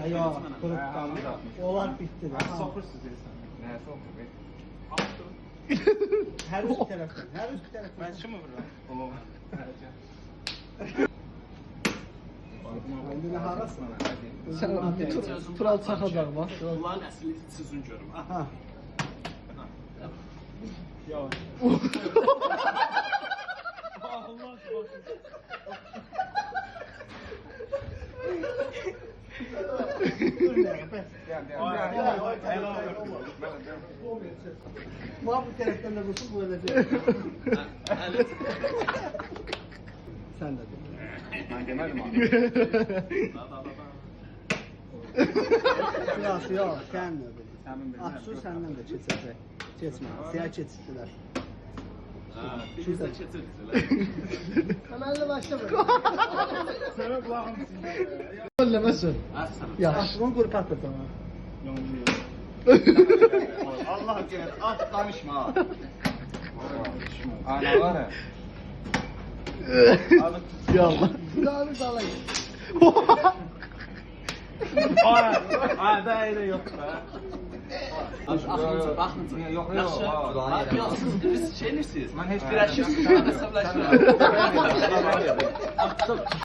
Yox, qırıb qaldı. Onlar bitdi. Soxursuz deyirsən. Nə soxur? Hər üst tərəfdən, hər üst tərəfdən. Mən kimi vururam? O. İndi nə harasın? Sən Tural çaxacaq bax. Bunların əsli sizin görüm. Ha. Yavaş. Allah Dur nə? Bəs. Bu tərəfdən də qursun, bu da Sən də dur. Mən demədim abi. Yox, sən də dur. Aksur səndən də keçəcək. Keçmə, siyah keçdilər. Biz də keçirdilər. Əməllə başlama. Sənə qulağım Ölləməsin. Yaxşı. Aşkın qrup atırsan. Allah gör, at danışma. Ana var ya. Yallah. Silahını dalayın. Ay, da elə yox da. Axırıncı, baxınca. Yox, yox. Yox, siz şey edirsiniz. Mən heç Birləşirsiniz, əsəbləşirsiniz.